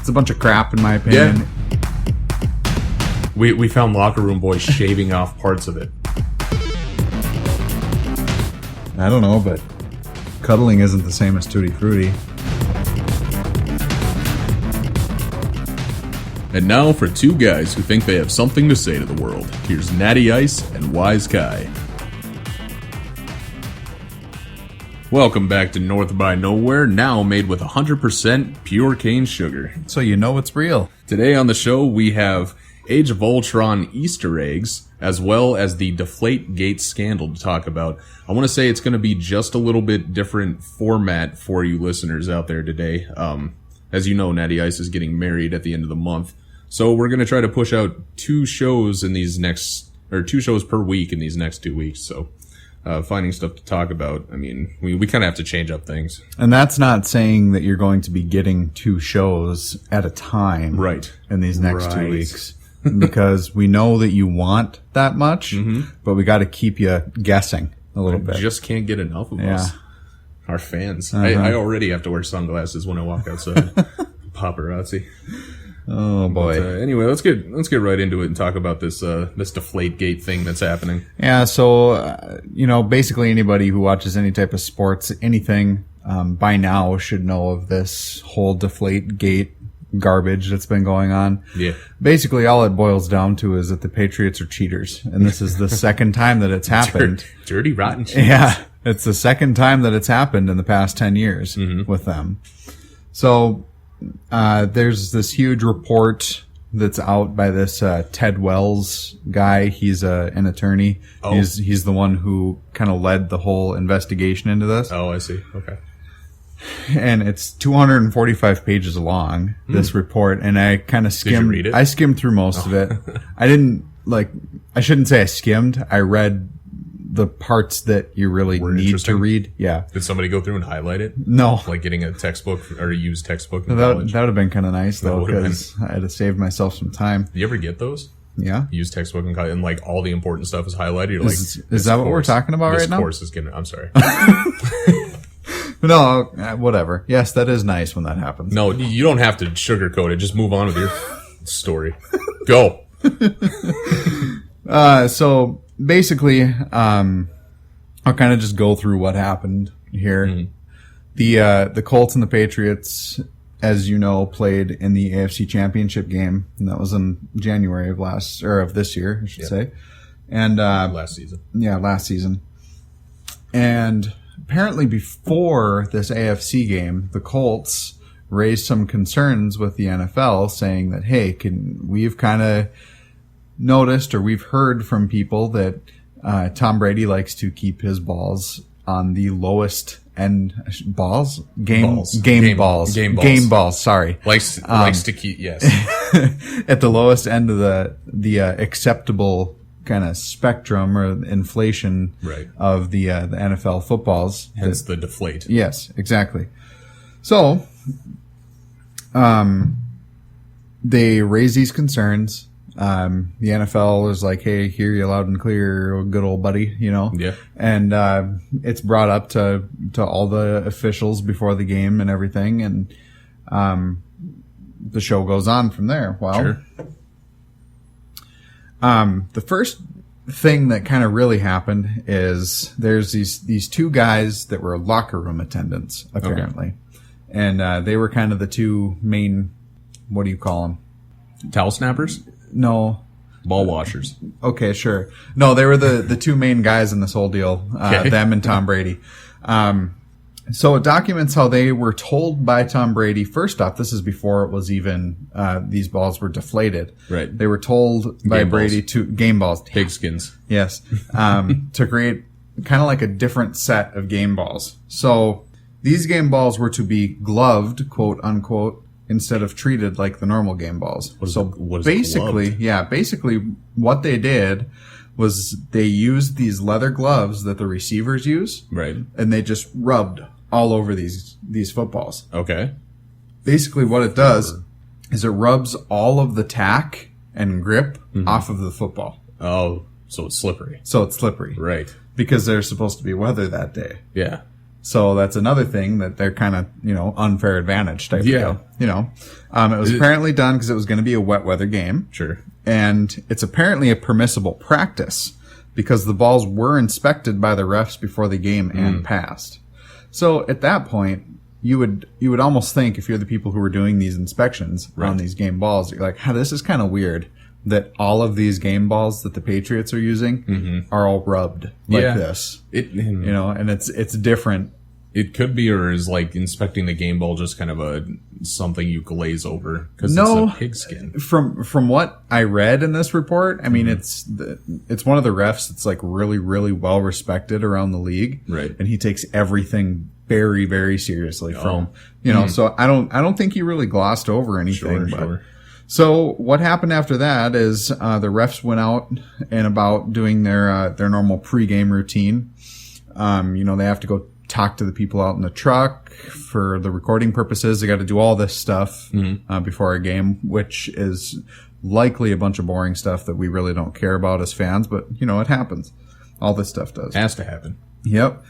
a bunch of crap, in my opinion. Yeah. We found locker room boys shaving off parts of it. I don't know, but cuddling isn't the same as Tutti Frutti. And now for two guys who think they have something to say to the world. Here's Natty Ice and Wise Kai. Welcome back to North by Nowhere, now made with 100% pure cane sugar. So you know it's real. Today on the show we have Age of Ultron Easter eggs, as well as the Deflategate scandal to talk about. I want to say it's going to be just a little bit different format for you listeners out there today. As you know, Natty Ice is getting married at the end of the month. So we're going to try to push out two shows per week in these next 2 weeks. So finding stuff to talk about. I mean, we kind of have to change up things. And that's not saying that you're going to be getting two shows at a time in these next 2 weeks. Because we know that you want that much, but we got to keep you guessing a little bit. Just can't get enough of us. Our fans. I already have to wear sunglasses when I walk outside. Paparazzi. Oh boy. But, anyway, let's get right into it and talk about this Deflategate thing that's happening. Yeah. So basically anybody who watches any type of sports, anything, by now should know of this whole Deflategate garbage that's been going on. Yeah. Basically, all it boils down to is that the Patriots are cheaters, and this is the second time that it's happened. Dirty, rotten cheaters. Yeah, it's the second time that it's happened in the past 10 years with them. So there's this huge report that's out by this Ted Wells guy. He's an attorney. Oh. He's the one who kind of led the whole investigation into this. Oh, I see. Okay. And it's 245 pages long, this report, and I kind of skimmed. Did you read it? I skimmed through most of it. I shouldn't say I skimmed. I read the parts that you really need to read. Yeah. Did somebody go through and highlight it? No. Like getting a textbook or a used textbook in That college? would have been kind of nice, though, because I'd have saved myself some time. You ever get those? Yeah. Used textbook in college, and like all the important stuff is highlighted. You're Is that what we're talking about right now? This course is getting... I'm sorry. No, whatever. Yes, that is nice when that happens. No, you don't have to sugarcoat it. Just move on with your story. Go. So basically, I'll kind of just go through what happened here. The Colts and the Patriots, as you know, played in the AFC Championship game, and that was in January of this year, I should say. And last season. Yeah, last season. And apparently before this AFC game, the Colts raised some concerns with the NFL, saying that, hey, we've kind of noticed, or we've heard from people that Tom Brady likes to keep his balls on the lowest end game balls. Sorry, likes to keep at the lowest end of the acceptable kind of spectrum or inflation of the NFL footballs. Hence the deflate. Yes, exactly. So, they raise these concerns. The NFL is like, hey, hear you loud and clear, good old buddy, Yeah. And it's brought up to all the officials before the game and everything, and the show goes on from there. Well, sure. The first thing that kind of really happened is there's these two guys that were locker room attendants, apparently. Okay. And they were kind of the two main, what do you call them? Towel snappers? No. Ball washers. Okay, sure. No, they were the two main guys in this whole deal, them and Tom Brady. So it documents how they were told by Tom Brady. First off, this is before it was even these balls were deflated. Right. They were told by Brady to game balls, pigskins. Yes, to create kind of like a different set of game balls. So these game balls were to be gloved, quote unquote, instead of treated like the normal game balls. Basically what they did was they used these leather gloves that the receivers use. Right. And they just rubbed all over these footballs. Okay. Basically what it does is it rubs all of the tack and grip off of the football. Oh, so it's slippery. Right. Right. Because there's supposed to be weather that day. Yeah. So that's another thing that they're kind of, unfair advantage type Yeah. of deal. It was apparently done because it was going to be a wet weather game. Sure. And it's apparently a permissible practice because the balls were inspected by the refs before the game and passed. So at that point, you would almost think, if you're the people who are doing these inspections on these game balls, you're like, this is kind of weird that all of these game balls that the Patriots are using are all rubbed like this. And it's different. It could be, or is like inspecting the game ball just kind of something you glaze over because it's a pigskin? From what I read in this report, I mean, it's one of the refs that's like really, really well respected around the league, right? And he takes everything very, very seriously. So I don't think he really glossed over anything. Sure. So what happened after that is the refs went out and about doing their normal pregame routine. They have to go talk to the people out in the truck for the recording purposes. They got to do all this stuff before a game, which is likely a bunch of boring stuff that we really don't care about as fans. But it happens. All this stuff does. Has to happen. Yep.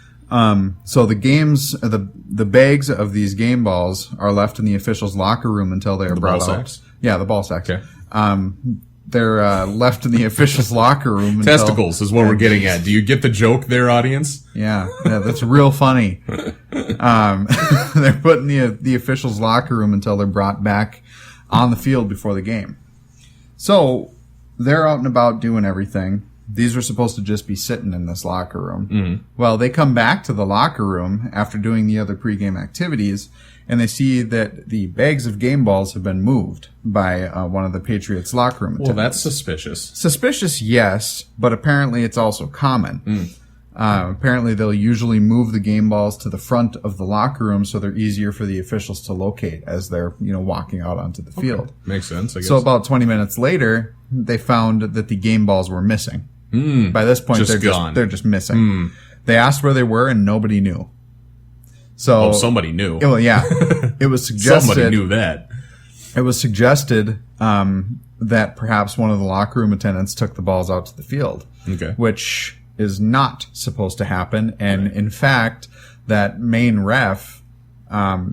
So the games, the bags of these game balls are left in the officials' locker room until they are brought out. Sacks? Yeah, the ball sacks. Okay. They're left in the officials' locker room. Testicles is what we're getting at. Do you get the joke there, audience? Yeah, that's real funny. They're put in the officials' locker room until they're brought back on the field before the game. So they're out and about doing everything. These are supposed to just be sitting in this locker room. Well, they come back to the locker room after doing the other pregame activities, and they see that the bags of game balls have been moved by one of the Patriots' locker room attendants. Well, that's suspicious. Suspicious, yes, but apparently it's also common. Apparently they'll usually move the game balls to the front of the locker room so they're easier for the officials to locate as they're, walking out onto the field. Makes sense, I guess. So about 20 minutes later, they found that the game balls were missing. By this point, they're just missing. They asked where they were, and nobody knew. So somebody knew. Well, yeah, it was suggested. Somebody knew that. It was suggested that perhaps one of the locker room attendants took the balls out to the field, which is not supposed to happen. And in fact, that main ref,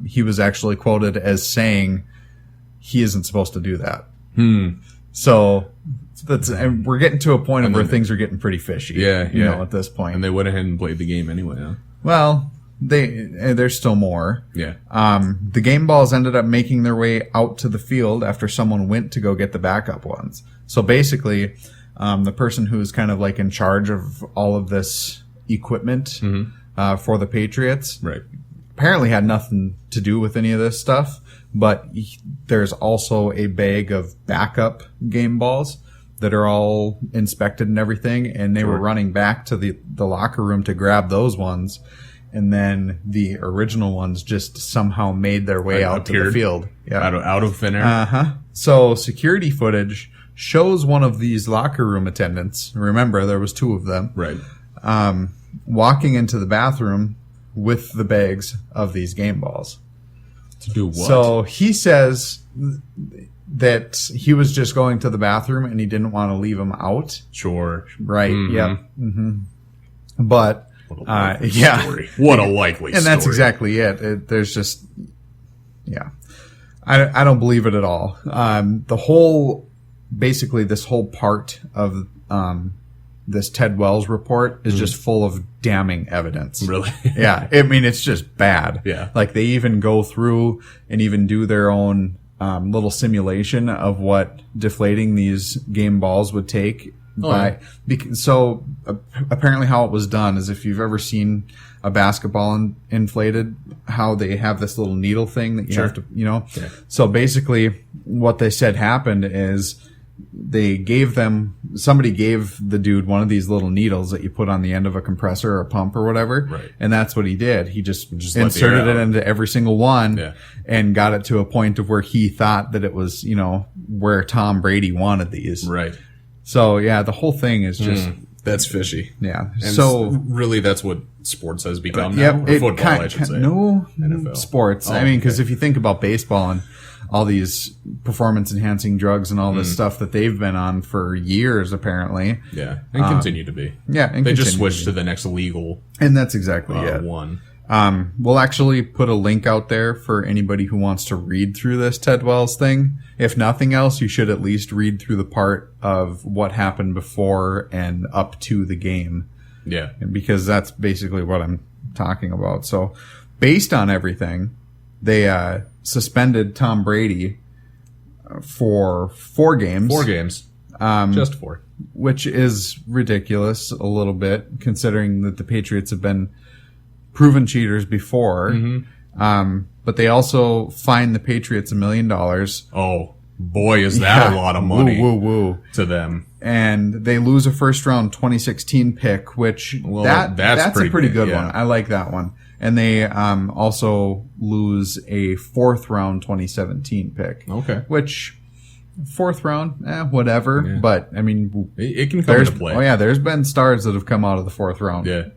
he was actually quoted as saying he isn't supposed to do that. So. And we're getting to a point where things are getting pretty fishy. Yeah. At this point. And they went ahead and played the game anyway, huh? Well, there's still more. Yeah. The game balls ended up making their way out to the field after someone went to go get the backup ones. So basically, the person who's kind of like in charge of all of this equipment for the Patriots apparently had nothing to do with any of this stuff. But there's also a bag of backup game balls that are all inspected and everything, and they were running back to the locker room to grab those ones, and then the original ones just somehow made their way out to the field. Yeah. Out of thin air? So security footage shows one of these locker room attendants, remember there was two of them, walking into the bathroom with the bags of these game balls. To do what? So he says that he was just going to the bathroom and he didn't want to leave them out. Sure. Right. Yep. But what a likely story. What a likely story. And that's exactly it. There's just, I don't believe it at all. Basically this whole part of this Ted Wells report is just full of damning evidence. Really? Yeah. I mean, it's just bad. Yeah. Like they even go through and even do their own little simulation of what deflating these game balls would take. So apparently how it was done is, if you've ever seen a basketball inflated, how they have this little needle thing that you have to, So basically what they said happened is somebody gave the dude one of these little needles that you put on the end of a compressor or a pump or whatever. Right. And that's what he did. He just inserted it into every single one and got it to a point of where he thought that it was, where Tom Brady wanted these. Right. So yeah, the whole thing is just, that's fishy. Yeah. And so really that's what sports has become now. Or football, I should say. No, NFL. Sports. I mean, because if you think about baseball and all these performance-enhancing drugs and all this stuff that they've been on for years, apparently. Yeah, and continue to be. Yeah, and they just switched to the next legal. And that's exactly it. One. We'll actually put a link out there for anybody who wants to read through this Ted Wells thing. If nothing else, you should at least read through the part of what happened before and up to the game. Yeah. Because that's basically what I'm talking about. So, based on everything, they suspended Tom Brady for 4 games. 4 games. Just 4. Which is ridiculous a little bit, considering that the Patriots have been proven cheaters before. Mm-hmm. But they also fined the Patriots $1 million. Oh, boy, is that a lot of money to them. And they lose a first-round 2016 pick, which that's a pretty good one. I like that one. And they also lose a 4th-round 2017 pick. Okay. Which, 4th round, whatever. Yeah. But, I mean... It can come into play. Oh, yeah, there's been stars that have come out of the 4th round. Yeah.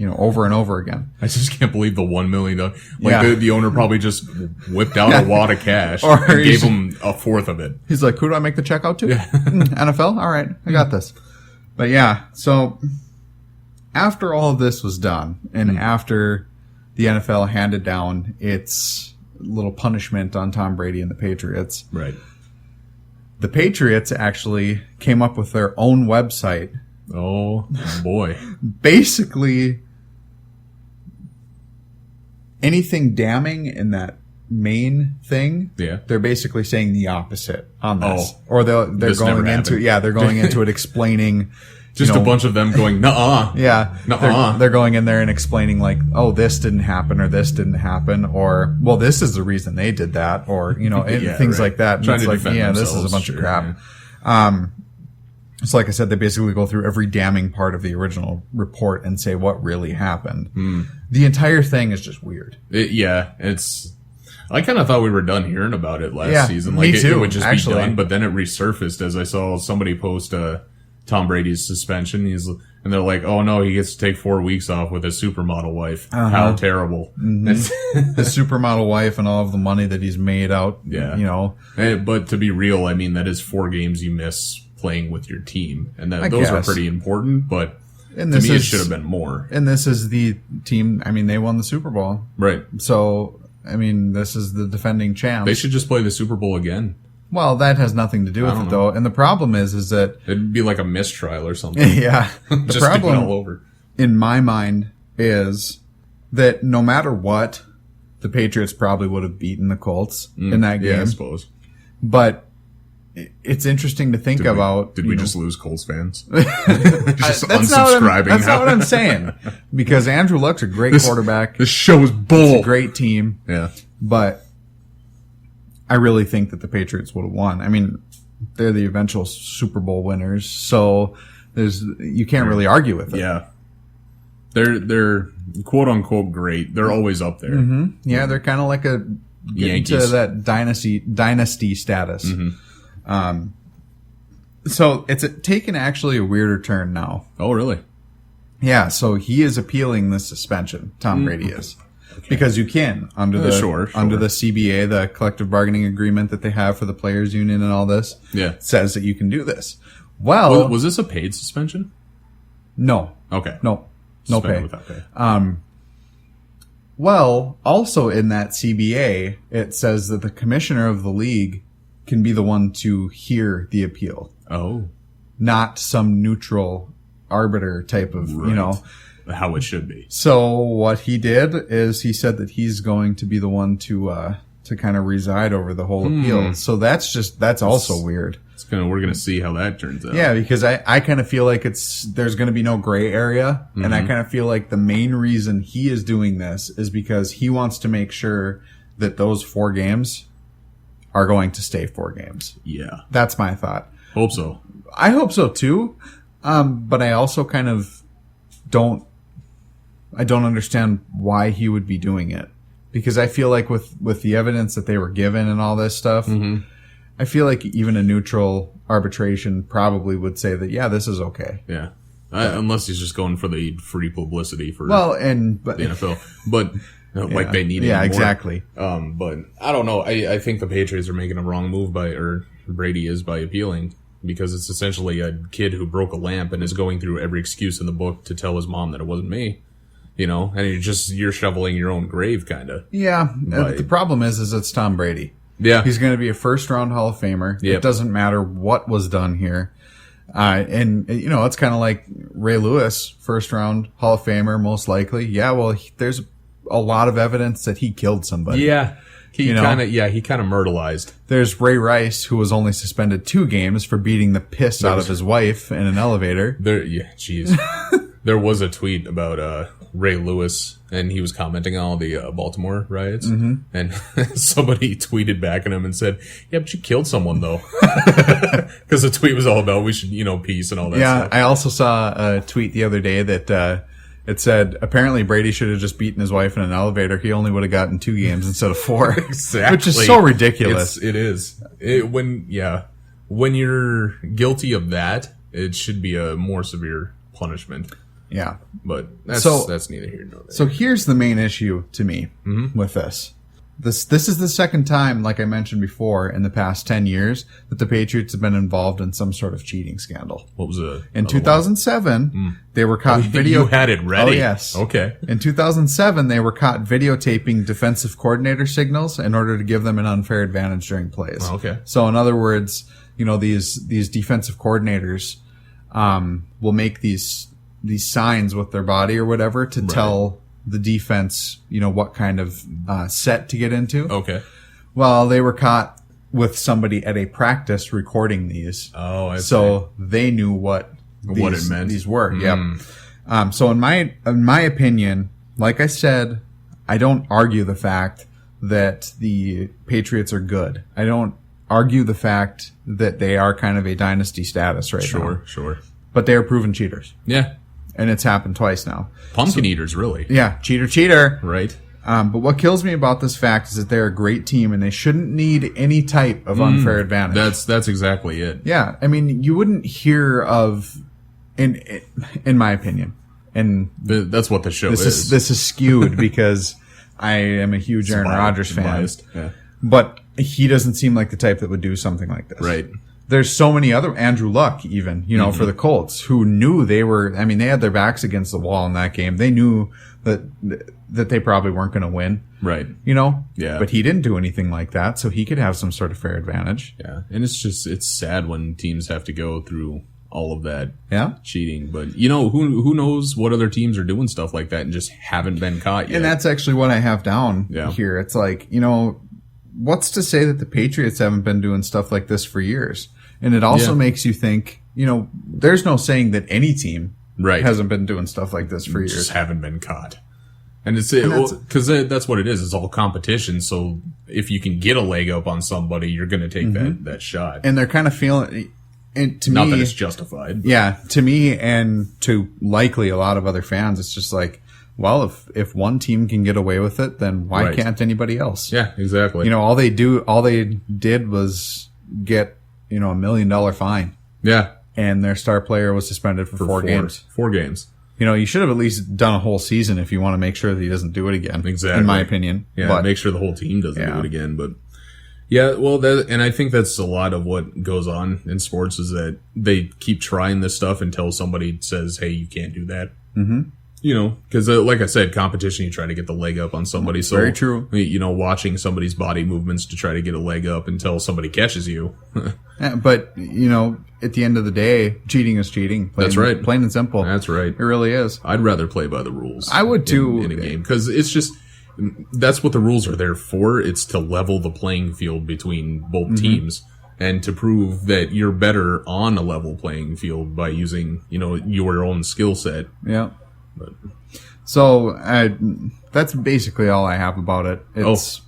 Over and over again. I just can't believe the $1 million. The owner probably just whipped out a wad of cash or and gave him a 4th of it. He's like, who do I make the check out to? Yeah. NFL? All right, I got this. But yeah, so after all of this was done, and after the NFL handed down its little punishment on Tom Brady and the Patriots, right? The Patriots actually came up with their own website. Oh boy! Basically, anything damning in that main thing, they're basically saying the opposite on this. Or they're going into it explaining just a bunch of them going, nuh-uh. Yeah. Nuh-uh. They're going in there and explaining like, oh, this didn't happen or this didn't happen or, well, this is the reason they did that or, things like that. And Trying it's to like, defend this is a bunch of crap. So like I said, they basically go through every damning part of the original report and say what really happened. The entire thing is just weird. I kind of thought we were done hearing about it last season. Me too, it would just actually. be done, but then it resurfaced as I saw somebody post Tom Brady's suspension. And they're like, oh no, he gets to take 4 weeks off with his supermodel wife. How terrible. Mm-hmm. His supermodel wife and all of the money that he's made out. Yeah. But to be real, I mean, that is 4 games you miss playing with your team. And those are pretty important, but to me it should have been more. And this is the team, I mean, they won the Super Bowl. Right. So, I mean, this is the defending champs. They should just play the Super Bowl again. Well, that has nothing to do with it, though. And the problem is that... It'd be like a mistrial or something. Yeah. The just problem, all over. in my mind, is that no matter what, the Patriots probably would have beaten the Colts in that game. Yeah, I suppose. But it's interesting to think about... Did we just lose Colts fans? Just unsubscribing. That's not what I'm saying. Because Andrew Luck's a great quarterback. This show is bull. It's a great team. Yeah. But... I really think that the Patriots would have won. I mean, they're the eventual Super Bowl winners, so you can't really argue with it. Yeah, they're quote unquote great. They're always up there. Mm-hmm. Yeah, they're kind of like Yankees. To that dynasty status. Mm-hmm. So it's taken actually a weirder turn now. Oh, really? Yeah. So he is appealing the suspension. Tom Brady is. Okay. Because you can under the CBA, the collective bargaining agreement that they have for the players union and all this. Yeah, says that you can do this. Well, was this a paid suspension? No. Okay. No pay. Without pay. Well, also in that CBA, it says that the commissioner of the league can be the one to hear the appeal. Oh, not some neutral arbiter type of how it should be. So what he did is he said that he's going to be the one to kind of reside over the whole appeal. So that's also weird. We're going to see how that turns out. Yeah, because I kind of feel like there's going to be no gray area. And I kind of feel like the main reason he is doing this is because he wants to make sure that those 4 games are going to stay 4 games. Yeah. That's my thought. Hope so. I hope so too. But I also kind of don't understand why he would be doing it, because I feel like with the evidence that they were given and all this stuff, I feel like even a neutral arbitration probably would say that, yeah, this is okay. Yeah. Unless he's just going for the free publicity for the NFL. But like they need it. Yeah, more. Exactly. But I don't know. I think the Patriots are making a wrong move or Brady is by appealing, because it's essentially a kid who broke a lamp and is going through every excuse in the book to tell his mom that it wasn't me. you know, and you're shoveling your own grave, kind of. Yeah. The problem is it's Tom Brady. Yeah. He's going to be a first-round Hall of Famer. Yep. It doesn't matter what was done here. And, you know, it's kind of like Ray Lewis, first-round Hall of Famer, most likely. Yeah, well, there's a lot of evidence that he killed somebody. Yeah. He kind of myrtleized. There's Ray Rice, who was only suspended 2 games for beating the piss out of his wife in an elevator. There was a tweet about Ray Lewis, and he was commenting on all the Baltimore riots, and somebody tweeted back at him and said, "Yeah, but you killed someone though," because the tweet was all about we should, peace and all that. Yeah, stuff. I also saw a tweet the other day that it said apparently Brady should have just beaten his wife in an elevator. He only would have gotten 2 games instead of 4, exactly, which is so ridiculous. It is. When you're guilty of that, it should be a more severe punishment. Yeah. But that's neither here nor there. So here's the main issue to me with this. This is the second time, like I mentioned before, in the past 10 years that the Patriots have been involved in some sort of cheating scandal. What was it? In 2007, they were caught You had it ready. Oh, yes. Okay. In 2007, they were caught videotaping defensive coordinator signals in order to give them an unfair advantage during plays. Okay. So in other words, these defensive coordinators will make these signs with their body or whatever to tell the defense, what kind of set to get into. Okay. Well, they were caught with somebody at a practice recording these. Oh, I see. So they knew what it meant. These were. Yep. So in my opinion, like I said, I don't argue the fact that the Patriots are good. I don't argue the fact that they are kind of a dynasty status right now. Sure. But they are proven cheaters. Yeah. And it's happened twice now. Pumpkin eaters, really. Yeah, cheater. Right. But what kills me about this fact is that they're a great team and they shouldn't need any type of unfair advantage. That's exactly it. Yeah, I mean, you wouldn't hear of, in my opinion, and that's what the show is. This is skewed because I am a huge Aaron Rodgers fan. Yeah. But he doesn't seem like the type that would do something like this. Right. There's so many other, Andrew Luck even, for the Colts, who knew they had their backs against the wall in that game. They knew that they probably weren't going to win. Right. Yeah. But he didn't do anything like that, so he could have some sort of fair advantage. Yeah. And it's sad when teams have to go through all of that cheating. But, who knows what other teams are doing stuff like that and just haven't been caught yet. And that's actually what I have down here. It's like, what's to say that the Patriots haven't been doing stuff like this for years? And it also makes you think, there's no saying that any team hasn't been doing stuff like this for years. Just haven't been caught. And because that's what it is. It's all competition. So if you can get a leg up on somebody, you're going to take that shot. And they're kind of feeling, and to me, not that it's justified. Yeah, to me and to likely a lot of other fans, it's just like, well, if one team can get away with it, then why can't anybody else? Yeah, exactly. All they did was get $1 million fine. Yeah. And their star player was suspended for 4 games. 4 games. You should have at least done a whole season if you want to make sure that he doesn't do it again. Exactly. In my opinion. Yeah, but make sure the whole team doesn't do it again. But yeah, well, and I think that's a lot of what goes on in sports is that they keep trying this stuff until somebody says, hey, you can't do that. Mm-hmm. Because like I said, competition, you try to get the leg up on somebody. So, very true. Watching somebody's body movements to try to get a leg up until somebody catches you. But, at the end of the day, cheating is cheating. That's right. Plain and simple. That's right. It really is. I'd rather play by the rules. I would too. In a game. Because it's just, that's what the rules are there for. It's to level the playing field between both teams. And to prove that you're better on a level playing field by using, your own skill set. Yeah. So that's basically all I have about it. It's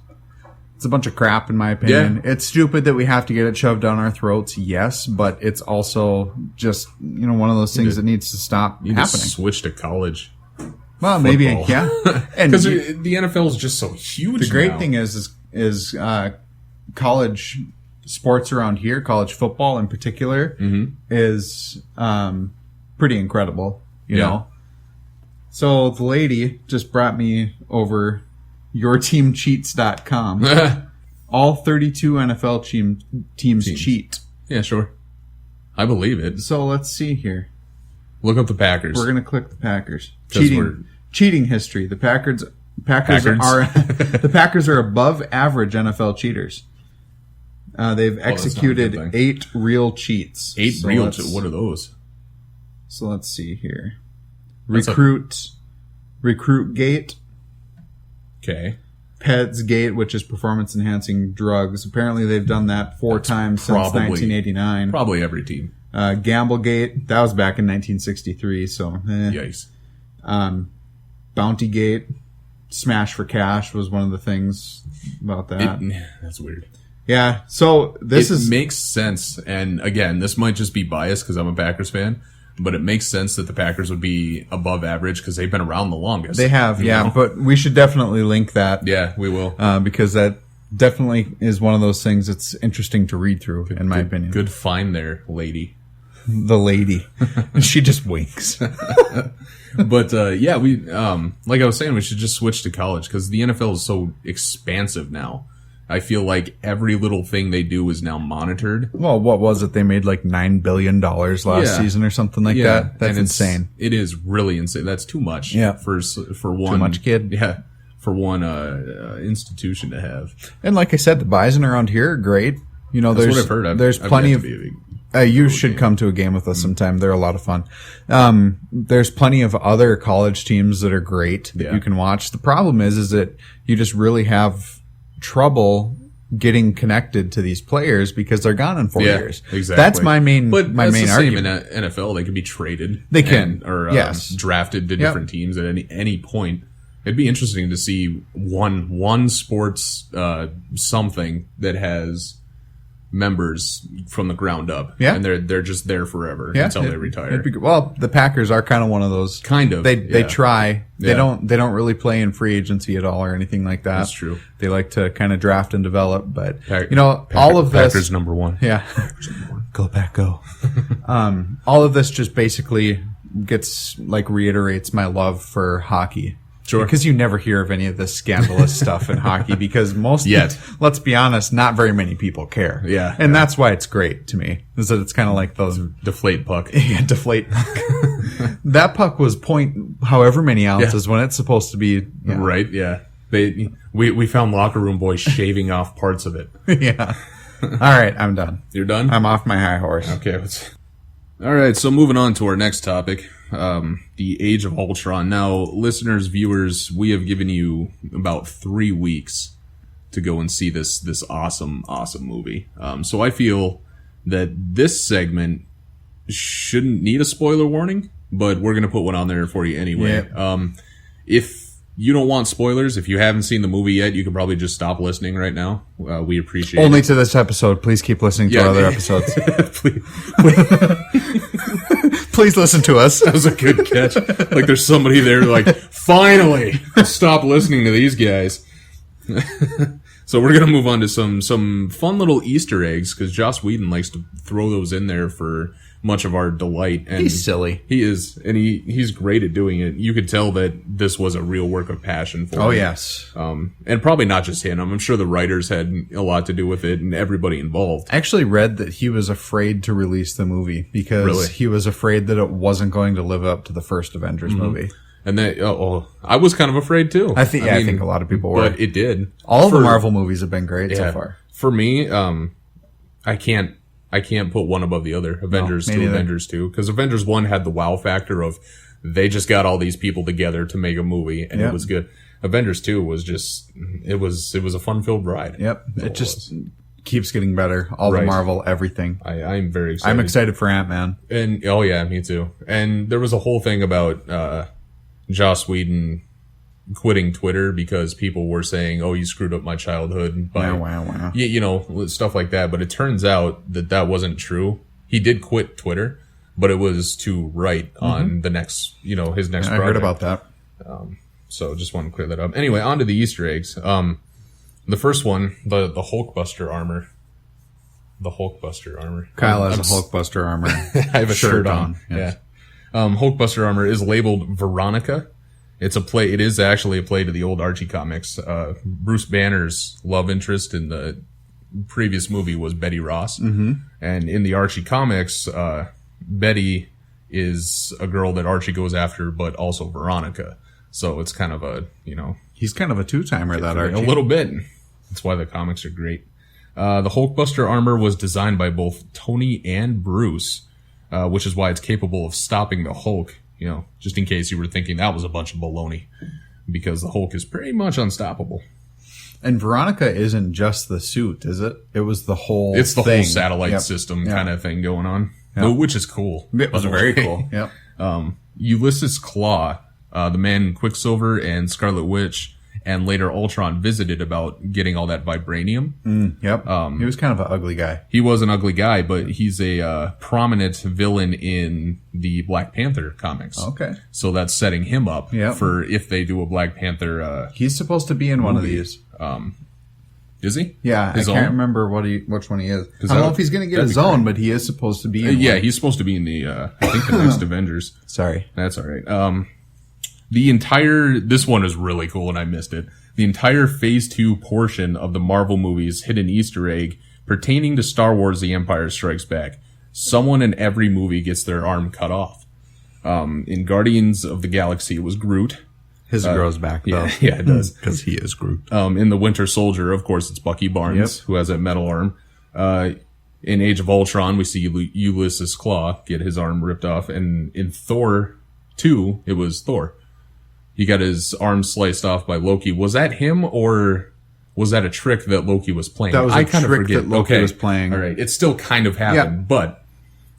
a bunch of crap in my opinion. Yeah. It's stupid that we have to get it shoved down our throats, yes, but it's also just one of those things that needs to stop happening. Just switch to college. Well, football. Maybe yeah, and because the NFL is just so huge. The great thing is college sports around here, college football in particular, is pretty incredible. You know. So the lady just brought me over yourteamcheats.com. All 32 NFL teams cheat. Yeah, sure. I believe it. So let's see here. Look up the Packers. We're going to click the Packers. cheating history. The Packers are the Packers are above average NFL cheaters. They've executed 8 real cheats. 8 real cheats. What are those? So let's see here. Recruitgate. Okay. Pedsgate, which is performance enhancing drugs. Apparently, they've done that 4 times since 1989. Probably every team. Gamblegate, that was back in 1963. So, yikes. Bountygate, Smash for Cash was one of the things about that. That's weird. Yeah, so it makes sense. And again, this might just be biased because I'm a Packers fan, but it makes sense that the Packers would be above average because they've been around the longest. They have, yeah, but we should definitely link that. Yeah, we will. Because that definitely is one of those things that's interesting to read through, in my opinion. Good find there, lady. The lady. She just winks. But yeah, we like I was saying, we should just switch to college because the NFL is so expansive now. I feel like every little thing they do is now monitored. Well, what was it? They made like $9 billion last season or something like that. That's insane. It is really insane. That's too much. Yeah. For one. Too much kid. Yeah. For one institution to have. And like I said, the Bison around here are great. You know, That's what I've heard. There's plenty of. You should come to a game with us sometime. They're a lot of fun. There's plenty of other college teams that are great that you can watch. The problem is that you just really have trouble getting connected to these players because they're gone in 4 years. Exactly. That's my main argument. argument. In NFL, they can be traded. They can. Or drafted to different teams at any point. It'd be interesting to see one sports something that has members from the ground up. Yeah. And they're just there forever until they retire. Well, the Packers are kind of one of those. Kind of. They try. They don't really play in free agency at all or anything like that. That's true. They like to kind of draft and develop, but all of this Packers number 1. Yeah. Go Pack go. All of this just basically gets reiterates my love for hockey. Sure. Because you never hear of any of this scandalous stuff in hockey because let's be honest, not very many people care. Yeah. And that's why it's great to me, is that it's kind of like those... Deflate puck. Yeah, deflate puck. That puck was however many ounces when it's supposed to be... Yeah. Right, yeah. We found locker room boys shaving off parts of it. Yeah. All right, I'm done. You're done? I'm off my high horse. Okay. All right, so moving on to our next topic. The Age of Ultron. Now, listeners, viewers, we have given you about 3 weeks to go and see this awesome movie. So I feel that this segment shouldn't need a spoiler warning, but we're going to put one on there for you anyway. Yeah. If you don't want spoilers, if you haven't seen the movie yet, you can probably just stop listening right now. We appreciate it. Only to this episode. Please keep listening to our other episodes. Please listen to us. That was a good catch. Like there's somebody there finally, stop listening to these guys. So we're going to move on to some fun little Easter eggs because Joss Whedon likes to throw those in there for much of our delight. And he's silly. He is, and he's great at doing it. You could tell that this was a real work of passion for him. Oh, yes. And probably not just him. I'm sure the writers had a lot to do with it and everybody involved. I actually read that he was afraid to release the movie because he was afraid that it wasn't going to live up to the first Avengers movie. And then, I was kind of afraid too. I think a lot of people were. But it did. All of the Marvel movies have been great so far. For me, I can't put one above the other. Avengers 2, Avengers 2. Because Avengers 1 had the wow factor of they just got all these people together to make a movie and it was good. Avengers 2 was just, it was a fun-filled ride. Yep. It just keeps getting better. All the Marvel, everything. I'm very excited. I'm excited for Antman. And, oh yeah, me too. And there was a whole thing about, Joss Whedon quitting Twitter because people were saying, "Oh, you screwed up my childhood." Wow. You know, stuff like that. But it turns out that wasn't true. He did quit Twitter, but it was to write on the next, his next project. I heard about that. So just want to clear that up. Anyway, on to the Easter eggs. The first one, the Hulkbuster armor. The Hulkbuster armor. Kyle has a Hulkbuster armor. I have a shirt on. Yes. Yeah. Hulkbuster armor is labeled Veronica. It is actually a play to the old Archie comics. Bruce Banner's love interest in the previous movie was Betty Ross. Mm-hmm. And in the Archie comics, Betty is a girl that Archie goes after, but also Veronica. So it's kind of a, He's kind of a two-timer, that Archie. a little bit. That's why the comics are great. The Hulkbuster armor was designed by both Tony and Bruce, which is why it's capable of stopping the Hulk, just in case you were thinking that was a bunch of baloney, because the Hulk is pretty much unstoppable. And Veronica isn't just the suit, is it? It was the whole It's the thing. whole satellite system kind of thing going on, which is cool. It was very cool. Yep. Ulysses Claw, the man Quicksilver and Scarlet Witch, and later Ultron visited about getting all that vibranium. Yep. He was kind of an ugly guy. He was an ugly guy, but he's a prominent villain in the Black Panther comics. Okay. So that's setting him up for if they do a Black Panther. He's supposed to be in one of these. Is he? Yeah, I can't remember which one he is. I don't know if he's going to get his own, but he is supposed to be in one. He's supposed to be in the, I think the next Avengers. Sorry. That's all right. This one is really cool and I missed it. The entire Phase 2 portion of the Marvel movies hid an Easter egg pertaining to Star Wars The Empire Strikes Back. Someone in every movie gets their arm cut off. In Guardians of the Galaxy, it was Groot. His grows back, though. Yeah, it does. Because he is Groot. In The Winter Soldier, of course, it's Bucky Barnes, who has that metal arm. In Age of Ultron, we see Ulysses Claw get his arm ripped off. And in Thor 2, it was Thor. He got his arm sliced off by Loki. Was that him, or was that a trick that Loki was playing? That was a trick that Loki was playing. All right. It still kind of happened, but...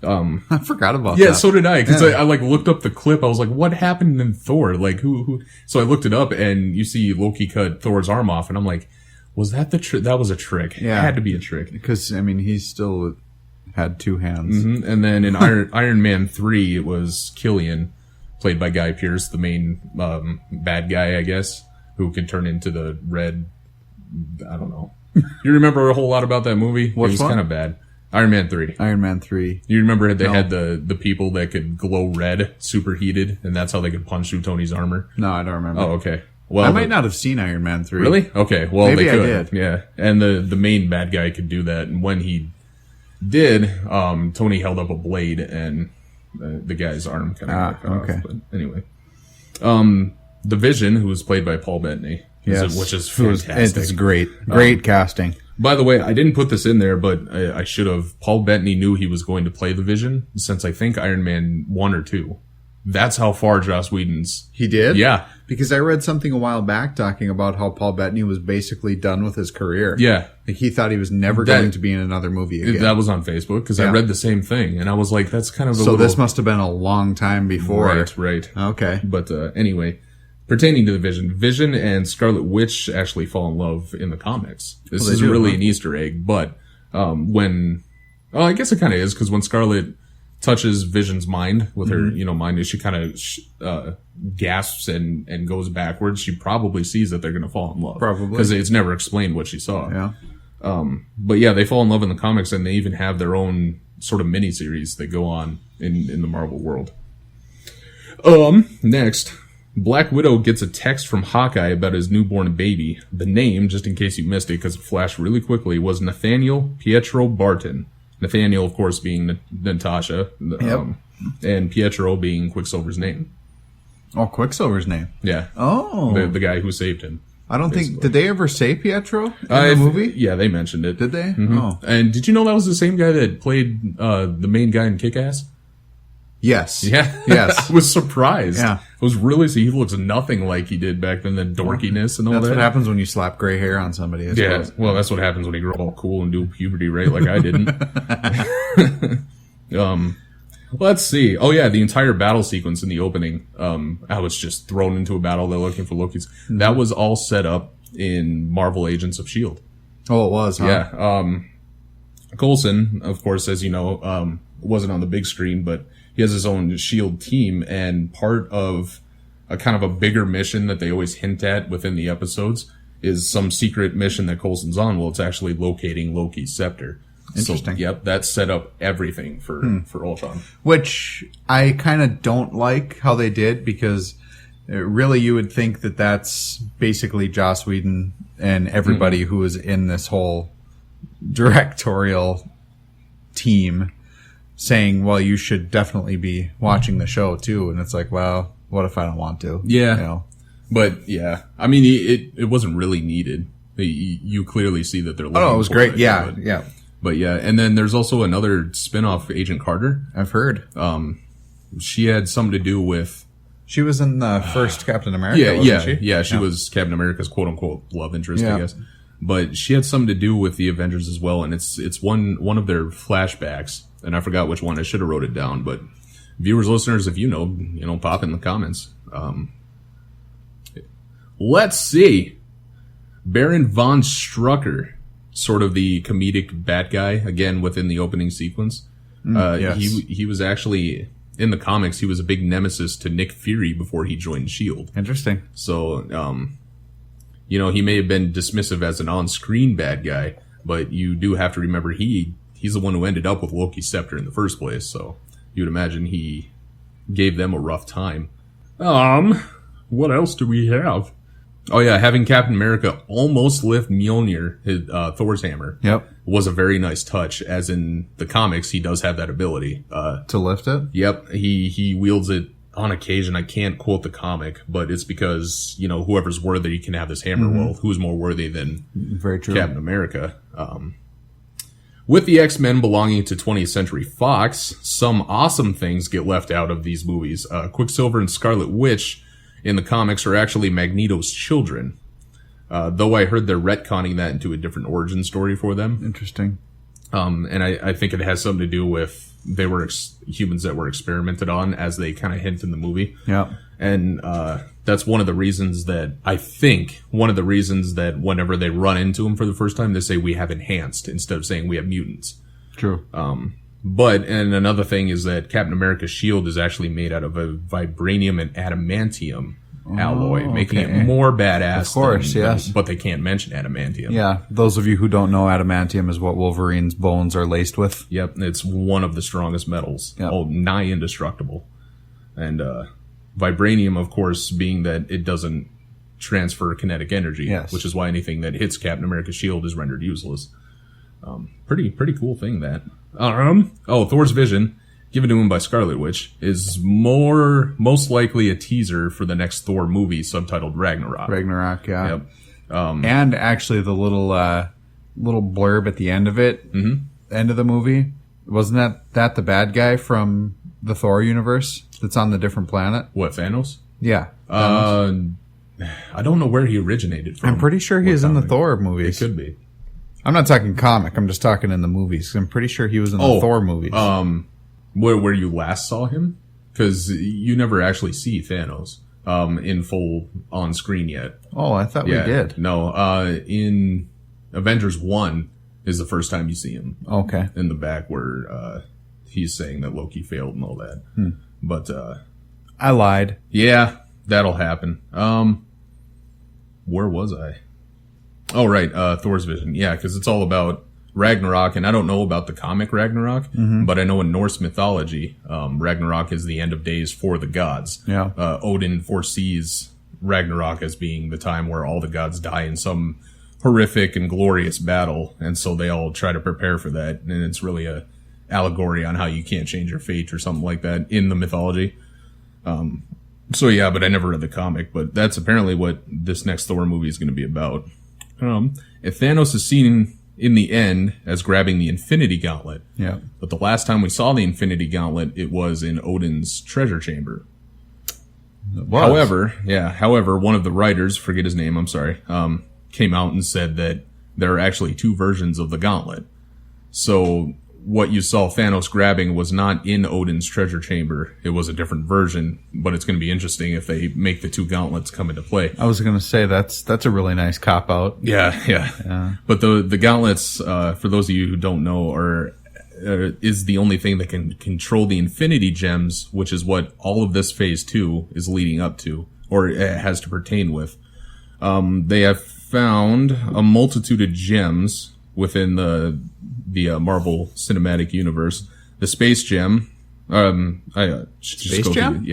I forgot about that. Yeah, so did I, because I looked up the clip. I was like, what happened in Thor? Like, who? So I looked it up, and you see Loki cut Thor's arm off, and I'm like, was that the trick? That was a trick. Yeah. It had to be a trick. Because, he still had two hands. Mm-hmm. And then in Iron Man 3, it was Killian, played by Guy Pearce, the main bad guy, I guess, who can turn into the red... I don't know. You remember a whole lot about that movie? It was kind of bad. Iron Man 3. Iron Man 3. You remember they had the people that could glow red, superheated, and that's how they could punch through Tony's armor? No, I don't remember. Oh, okay. Well, I might not have seen Iron Man 3. Really? Okay. Well, maybe they could. I did. Yeah. And the main bad guy could do that. And when he did, Tony held up a blade and the guy's arm kind of cut off. But anyway. The Vision, who was played by Paul Bettany. Yes. Which is fantastic. It's great. Great casting. By the way, I didn't put this in there, but I should have. Paul Bettany knew he was going to play the Vision since I think Iron Man 1 or 2. That's how far Joss Whedon's... He did? Yeah. Because I read something a while back talking about how Paul Bettany was basically done with his career. Yeah. Like he thought he was never going to be in another movie again. That was on Facebook, because I read the same thing, and I was like, that's kind of a So this must have been a long time before. Right. Okay. But anyway... Pertaining to the Vision and Scarlet Witch actually fall in love in the comics. This is really an Easter egg, but I guess it kind of is, because when Scarlet touches Vision's mind with her, mind, she kind of gasps and goes backwards. She probably sees that they're going to fall in love. Probably. Because it's never explained what she saw. Yeah. But yeah, they fall in love in the comics, and they even have their own sort of miniseries that go on in the Marvel world. Next... Black Widow gets a text from Hawkeye about his newborn baby. The name, just in case you missed it because it flashed really quickly, was Nathaniel Pietro Barton. Nathaniel, of course, being Natasha, and Pietro being Quicksilver's name. Oh, Quicksilver's name. Yeah. Oh. The guy who saved him. I don't think... Did they ever say Pietro in the movie? Yeah, they mentioned it. Did they? Mm-hmm. Oh. And did you know that was the same guy that played the main guy in Kick-Ass? Yes. Yeah. Yes. I was surprised. Yeah. I was really... He looks nothing like he did back then, the dorkiness and all that. That's what happens when you slap gray hair on somebody, I suppose. Yeah, well, that's what happens when you grow all cool and do puberty, right? Like I didn't. Let's see. Oh, yeah, the entire battle sequence in the opening, I was just thrown into a battle. They're looking for Loki's. That was all set up in Marvel Agents of S.H.I.E.L.D. Oh, it was, huh? Yeah. Coulson, of course, as you know, wasn't on the big screen, but he has his own S.H.I.E.L.D. team, and part of a kind of a bigger mission that they always hint at within the episodes is some secret mission that Coulson's on. Well, it's actually locating Loki's scepter. Interesting. So, yep, that set up everything for Ultron. Which I kind of don't like how they did, because really you would think that that's basically Joss Whedon and everybody who is in this whole directorial team saying, well, you should definitely be watching the show too. And it's like, well, what if I don't want to? Yeah. You know? But yeah, I mean, it wasn't really needed. You clearly see that they're looking Oh, it was for great. it, Yeah, yeah. But yeah, and then there's also another spin-off, Agent Carter. I've heard. She had something to do with... She was in the first Captain America, wasn't she? Yeah, she was Captain America's quote-unquote love interest, I guess. But she had something to do with the Avengers as well, and it's one of their flashbacks, and I forgot which one. I should have wrote it down, but viewers, listeners, if you know, pop in the comments. Let's see. Baron von Strucker, sort of the comedic bad guy, again, within the opening sequence. Yes. He was actually, in the comics, he was a big nemesis to Nick Fury before he joined S.H.I.E.L.D. Interesting. So, he may have been dismissive as an on-screen bad guy, but you do have to remember he's the one who ended up with Loki's scepter in the first place, so you would imagine he gave them a rough time. What else do we have? Oh yeah, having Captain America almost lift Mjolnir, Thor's hammer, was a very nice touch, as in the comics he does have that ability. To lift it? Yep, he wields it on occasion. I can't quote the comic, but it's because, whoever's worthy can have this hammer. Well, who's more worthy than Very true. Captain America? With the X-Men belonging to 20th Century Fox, some awesome things get left out of these movies. Quicksilver and Scarlet Witch in the comics are actually Magneto's children. Though I heard they're retconning that into a different origin story for them. Interesting. And I think it has something to do with they were humans that were experimented on, as they kind of hint in the movie. Yeah. And that's one of the reasons that whenever they run into them for the first time, they say we have enhanced instead of saying we have mutants. True. And another thing is that Captain America's shield is actually made out of a vibranium and adamantium alloy, making it more badass. Of course, yes. But they can't mention adamantium. Yeah, those of you who don't know, adamantium is what Wolverine's bones are laced with. Yep, it's one of the strongest metals. Yep. Nigh indestructible. And vibranium, of course, being that it doesn't transfer kinetic energy, which is why anything that hits Captain America's shield is rendered useless. Pretty cool thing, that. Thor's vision, given to him by Scarlet Witch, is most likely a teaser for the next Thor movie subtitled Ragnarok. Ragnarok, yeah. Yep. And actually the little blurb at the end of it, end of the movie, wasn't that the bad guy from the Thor universe that's on the different planet? What, Thanos? Yeah. I don't know where he originated from. I'm pretty sure he was in the Thor movies. It could be. I'm not talking comic. I'm just talking in the movies. I'm pretty sure he was in the Thor movies. Where you last saw him? Because you never actually see Thanos in full on screen yet. Oh, I thought we did. No, in Avengers 1 is the first time you see him. Okay. In the back where he's saying that Loki failed and all that. But I lied. Yeah, that'll happen. Where was I? Oh, right, Thor's vision. Yeah, because it's all about Ragnarok, and I don't know about the comic Ragnarok, but I know in Norse mythology, Ragnarok is the end of days for the gods. Yeah. Odin foresees Ragnarok as being the time where all the gods die in some horrific and glorious battle, and so they all try to prepare for that, and it's really a allegory on how you can't change your fate or something like that in the mythology. So yeah, but I never read the comic, but that's apparently what this next Thor movie is going to be about. If Thanos is seen in the end as grabbing the Infinity Gauntlet. Yeah. But the last time we saw the Infinity Gauntlet, it was in Odin's treasure chamber. However, one of the writers, forget his name, I'm sorry, came out and said that there are actually two versions of the gauntlet. So what you saw Thanos grabbing was not in Odin's treasure chamber. It was a different version, but it's going to be interesting if they make the two gauntlets come into play. I was going to say that's a really nice cop-out. Yeah. But the gauntlets, for those of you who don't know, is the only thing that can control the Infinity Gems, which is what all of this Phase 2 is leading up to, or it has to pertain with. They have found a multitude of gems within the Marvel Cinematic Universe. The Space Gem. I should Space Gem?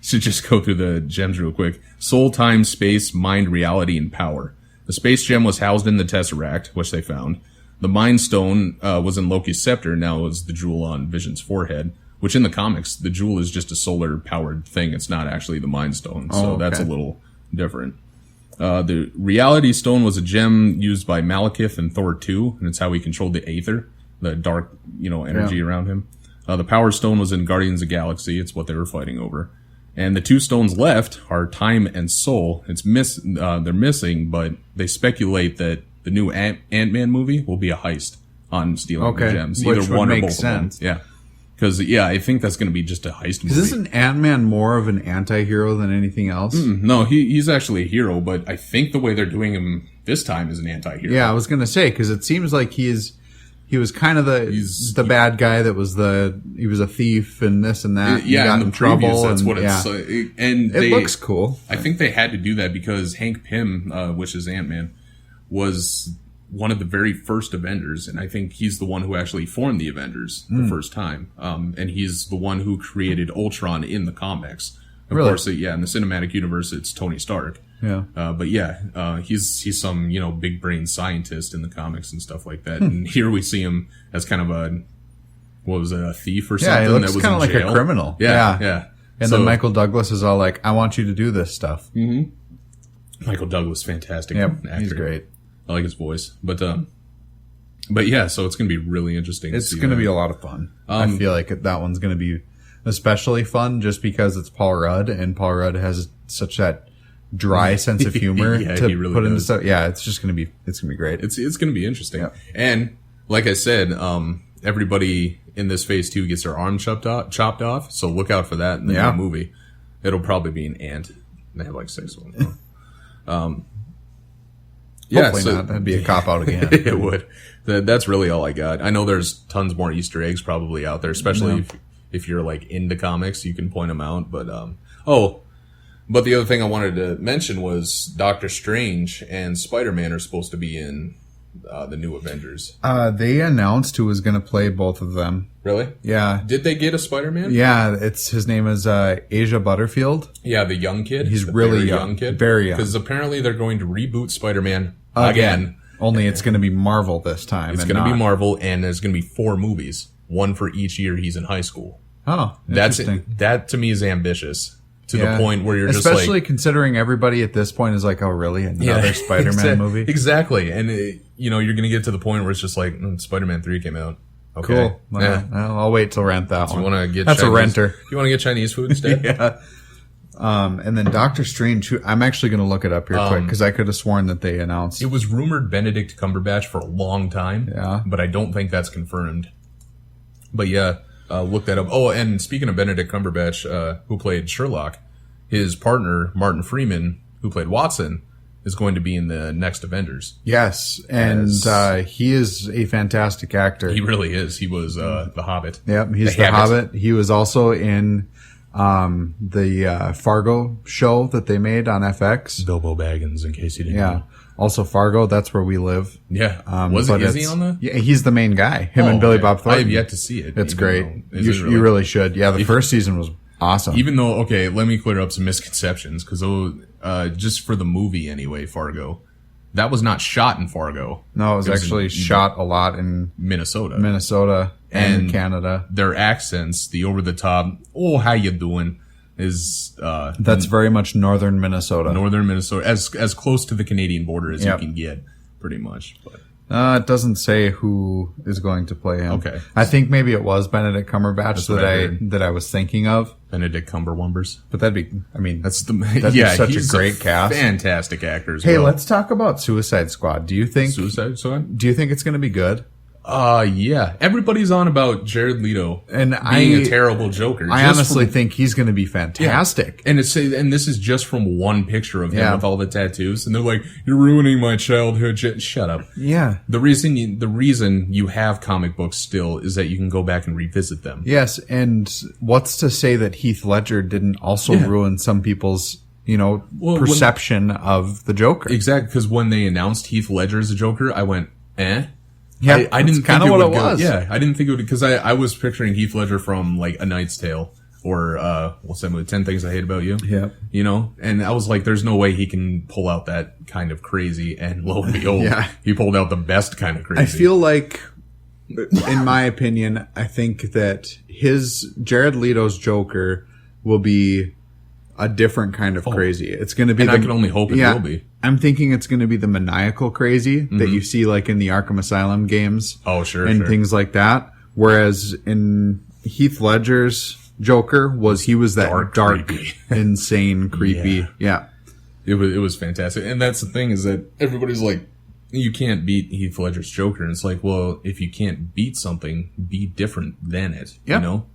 Should just go through the gems real quick. Soul, time, space, mind, reality, and power. The Space Gem was housed in the Tesseract, which they found. The Mind Stone was in Loki's scepter, now is the jewel on Vision's forehead, which in the comics, the jewel is just a solar-powered thing. It's not actually the Mind Stone, so that's a little different. The Reality Stone was a gem used by Malekith in Thor 2, and it's how he controlled the Aether, the dark, energy around him. The Power Stone was in Guardians of the Galaxy. It's what they were fighting over. And the 2 stones left are Time and Soul. They're missing, but they speculate that the new Ant-Man movie will be a heist on stealing the gems. Which Either would one or make both sense. of them. Yeah. Because, I think that's going to be just a heist movie. Isn't Ant-Man more of an anti-hero than anything else? No, he's actually a hero, but I think the way they're doing him this time is an anti-hero. Yeah, I was going to say, because it seems like he was kind of the bad guy that was he was a thief and this and that. Yeah, got in the trouble. previews, that's and, what it's and it looks cool. I think they had to do that because Hank Pym, which is Ant-Man, was one of the very first Avengers, and I think he's the one who actually formed the Avengers the first time. And he's the one who created Ultron in the comics. Of course, in the cinematic universe, it's Tony Stark. Yeah. But he's some, big brain scientist in the comics and stuff like that. And here we see him as kind of a thief or something. Yeah, he looks that was kind of like jail. a criminal. Yeah. And then Michael Douglas is all like, I want you to do this stuff. Mm-hmm. Michael Douglas, fantastic actor. He's great. I like his voice. But yeah, so it's going to be really interesting. It's going to be a lot of fun. I feel like that one's going to be especially fun just because it's Paul Rudd, and Paul Rudd has such that dry sense of humor to really put into does. stuff. Yeah, it's just going to be great. It's going to be interesting. Yeah. And like I said, everybody in this phase 2 gets their arm chopped off. So look out for that in the new movie. It'll probably be an ant. They have like 6 of them. Hopefully not. That'd be a cop-out again. It would. That's really all I got. I know there's tons more Easter eggs probably out there, especially if you're like into comics, you can point them out. But but the other thing I wanted to mention was Doctor Strange and Spider-Man are supposed to be in the new Avengers. They announced who was going to play both of them. Really? Yeah. Did they get a Spider-Man? Yeah, his name is Asia Butterfield. Yeah, the young kid. He's really young kid. Very young. Because apparently they're going to reboot Spider-Man again. Only it's going to be Marvel this time. It's going to be Marvel, and there's going to be 4 movies. One for each year he's in high school. Oh, interesting. That to me is ambitious. To the point where you're especially just like... considering everybody at this point is like, oh, really? Another Spider-Man movie? Exactly. And, you're going to get to the point where it's just like, Spider-Man 3 came out. Okay. Cool. Well, I'll wait till rent that one. You want to get That's Chinese, a renter. You want to get Chinese food instead? Yeah. And then Doctor Strange, I'm actually going to look it up here quick because I could have sworn that they announced. It was rumored Benedict Cumberbatch for a long time. Yeah. But I don't think that's confirmed. But yeah, look that up. Oh, and speaking of Benedict Cumberbatch, who played Sherlock, his partner, Martin Freeman, who played Watson, is going to be in the next Avengers. Yes, and he is a fantastic actor. He really is. He was The Hobbit. Yep, he's the Hobbit. He was also in the Fargo show that they made on FX. Bilbo Baggins, in case you didn't know. Also Fargo, that's where we live. Yeah. Is he on the? Yeah, he's the main guy. Him and Billy Bob Thornton. I have yet to see it. It's great. You really should. Yeah, the first season was awesome. Even though, let me clear up some misconceptions, because just for the movie anyway, Fargo, that was not shot in Fargo. No, it was actually shot a lot in Minnesota and Canada. Their accents, the over-the-top, oh, how you doing, is... that's very much northern Minnesota. Northern Minnesota, as close to the Canadian border as you can get, pretty much. But it doesn't say who is going to play him. Okay. I think maybe it was Benedict Cumberbatch that I was thinking of. Benedict Cumberwumbers. But that'd be such a great cast. Fantastic actor as well. Hey, well. let's talk about Suicide Squad. Do you think Suicide Squad? Do you think it's going to be good? Yeah. Everybody's on about Jared Leto being a terrible Joker. I honestly think he's going to be fantastic. Yeah. And this is just from one picture of him with all the tattoos, and they're like, "You're ruining my childhood." Shut up. Yeah. The reason you have comic books still is that you can go back and revisit them. Yes, and what's to say that Heath Ledger didn't also ruin some people's perception of the Joker? Exactly, because when they announced Heath Ledger as a Joker, I went, eh. Yeah, I didn't kind of what it was. Yeah, I didn't think it would, because I was picturing Heath Ledger from like A Knight's Tale or what's that movie, 10 Things I Hate About You. Yeah, and I was like, there's no way he can pull out that kind of crazy. And lo and behold, he pulled out the best kind of crazy. I feel like, in my opinion, I think that Jared Leto's Joker will be a different kind of crazy. It's going to be. And I can only hope it will be. I'm thinking it's going to be the maniacal crazy that you see like in the Arkham Asylum games. Oh, sure. And things like that. Whereas in Heath Ledger's Joker he was that dark insane, creepy. Yeah. It was fantastic. And that's the thing is that everybody's like, you can't beat Heath Ledger's Joker. And it's like, well, if you can't beat something, be different than it. Yeah. You know?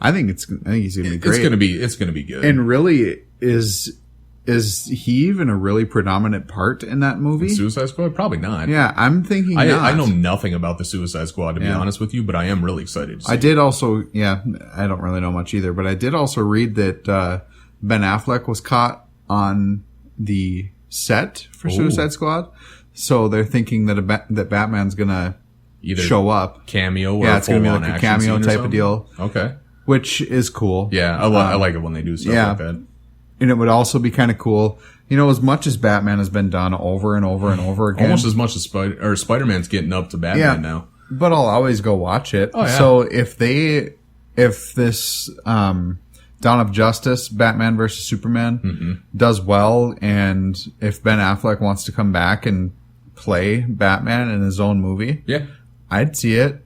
I think he's going to be great. It's going to be good. And really, is he even a really predominant part in that movie? Suicide Squad? Probably not. Yeah, I'm thinking not. I know nothing about the Suicide Squad, to be honest with you, but I am really excited to see I did also, I don't really know much either, but I did also read that Ben Affleck was caught on the set for Suicide Squad. So they're thinking that Batman's going to either show up. Cameo or it's going to be like a cameo type of deal. Okay. Which is cool. Yeah, I like it when they do stuff like that. And it would also be kind of cool, you know, as much as Batman has been done over and over and over again. Almost as much as Spider-Man's getting up to Batman now. But I'll always go watch it. Oh, yeah. So if this Dawn of Justice, Batman versus Superman, does well, and if Ben Affleck wants to come back and play Batman in his own movie, I'd see it.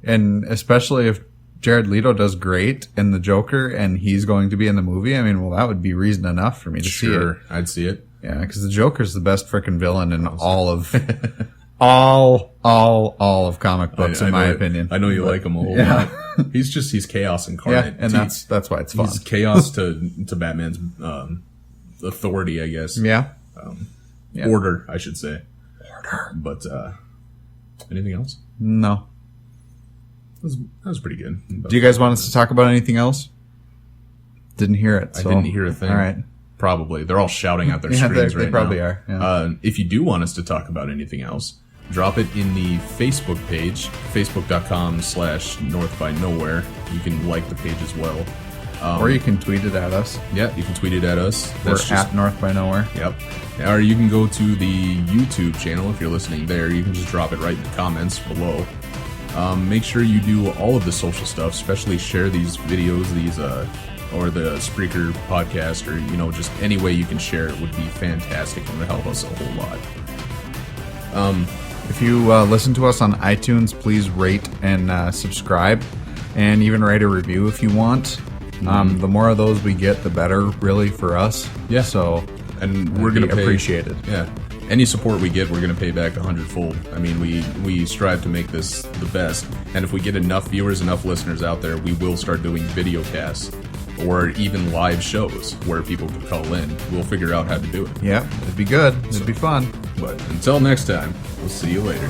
And especially if Jared Leto does great in the Joker and he's going to be in the movie, I mean, well, that would be reason enough for me to see it. I'd see it. Yeah, because the Joker's the best freaking villain in all of all of comic books, in my opinion. I know you like him a whole lot. He's chaos incarnate. Yeah, and that's why it's fun. He's chaos to Batman's authority, I guess. Yeah. Order, I should say. Order. But anything else? No. That was pretty good. Do you guys want us to talk about anything else? Didn't hear it. So. I didn't hear a thing. All right. Probably. They're all shouting out their screens right now. They probably are. Yeah. If you do want us to talk about anything else, drop it in the Facebook page, facebook.com/northbynowhere. You can like the page as well. Or you can tweet it at us. Yeah, you can tweet it at us. We're at North by Nowhere. Yep. Or you can go to the YouTube channel if you're listening there. You can just drop it right in the comments below. Make sure you do all of the social stuff, especially share these videos, or the Spreaker podcast, or, you know, just any way you can share it would be fantastic and would help us a whole lot. If you listen to us on iTunes, please rate and subscribe, and even write a review if you want. The more of those we get, the better, really, for us. Yeah. So, and we're going to appreciate it. Yeah. Any support we get, we're going to pay back 100-fold. I mean, we strive to make this the best, and if we get enough viewers, enough listeners out there, we will start doing video casts or even live shows where people can call in. We'll figure out how to do it. Yeah, it'd be good. It'd be fun. But until next time, we'll see you later.